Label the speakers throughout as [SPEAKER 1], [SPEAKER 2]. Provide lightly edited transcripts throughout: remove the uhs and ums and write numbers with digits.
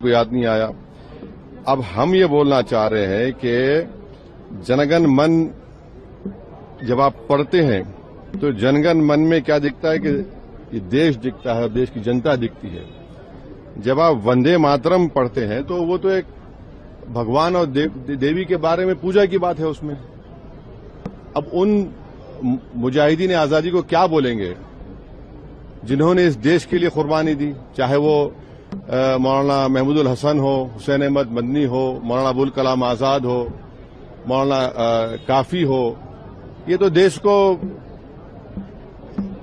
[SPEAKER 1] कोई याद नहीं आया। अब हम ये बोलना चाह रहे हैं कि जनगण मन जब आप पढ़ते हैं तो जनगण मन में क्या दिखता है कि ये देश दिखता है, देश की जनता दिखती है। जब आप वंदे मातरम पढ़ते हैं तो वो तो एक भगवान और देवी के बारे में पूजा की बात है उसमें। अब उन मुजाहिदीन आजादी को क्या बोलेंगे जिन्होंने इस देश के लिए कुर्बानी दी, चाहे वो मौलाना महमूदुल हसन हो, हुसैन अहमद मदनी हो, मौलाना अबुल कलाम आजाद हो, मौलाना काफी हो। ये तो देश को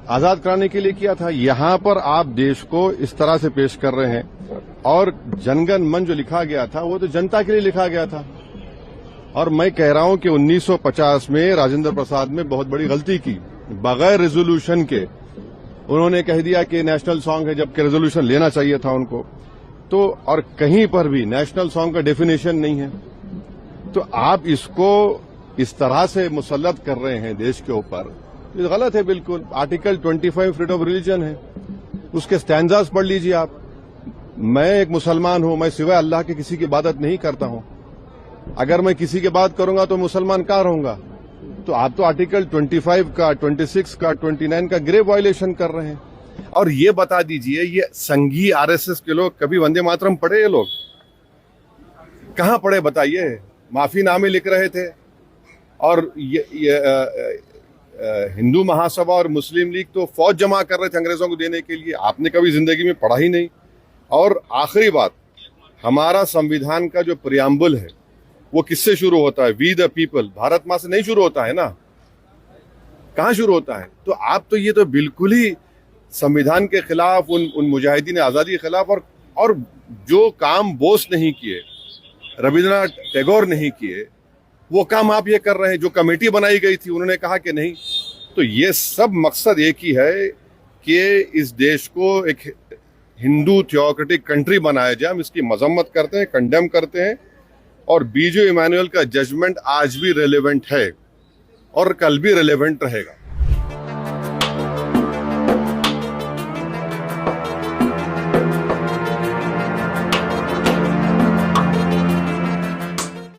[SPEAKER 1] आजाद कराने के लिए किया था। यहां पर आप देश को इस तरह से पेश कर रहे हैं। और जनगण मन जो लिखा गया था वो तो जनता के लिए लिखा गया था। और मैं कह रहा हूं कि 1950 में राजेंद्र प्रसाद ने बहुत बड़ी गलती की। बगैर रेजोल्यूशन के उन्होंने कह दिया कि नेशनल सॉन्ग है, जबकि रेजोल्यूशन लेना चाहिए था उनको। तो और कहीं पर भी नेशनल सॉन्ग का डेफिनेशन नहीं है। तो आप इसको इस तरह से मुसल्लत कर रहे हैं देश के ऊपर, ये गलत है बिल्कुल। आर्टिकल 25 फ्रीडम ऑफ रिलीजन है, उसके स्टैंजास पढ़ लीजिए आप। मैं एक मुसलमान हूं, मैं सिवाय अल्लाह के किसी की इबादत नहीं करता हूं। अगर मैं किसी की बात करूंगा तो मुसलमान कहां रहूंगा? तो आप तो आर्टिकल 25 का, 26 का, 29 का ग्रेव वायलेशन कर रहे हैं। और ये बता दीजिए, ये संघी आरएसएस के लोग कभी वंदे मातरम पढ़े? ये लोग कहां पढ़े बताइए? माफीनामे लिख रहे थे। और हिंदू महासभा और मुस्लिम लीग तो फौज जमा कर रहे थे अंग्रेजों को देने के लिए। आपने कभी जिंदगी में पढ़ा ही नहीं। और आखिरी बात, हमारा संविधान का जो प्रियम्बल है वो किससे शुरू होता है? वी द पीपल, भारत माँ से नहीं शुरू होता है ना। कहाँ शुरू होता है? तो आप तो ये तो बिल्कुल ही संविधान के खिलाफ, उन मुजाहिदीन आजादी के खिलाफ। और जो काम बोस नहीं किए, रविंद्रनाथ टैगोर नहीं किए, वो काम आप ये कर रहे हैं। जो कमेटी बनाई गई थी उन्होंने कहा कि नहीं। तो ये सब मकसद एक ही है कि इस देश को एक हिंदू थियोक्रेटिक कंट्री बनाया जाए। हम इसकी मजम्मत करते हैं, कंडेम करते हैं। और बीजो इमानुएल का जजमेंट आज भी रेलेवेंट है और कल भी रेलेवेंट रहेगा।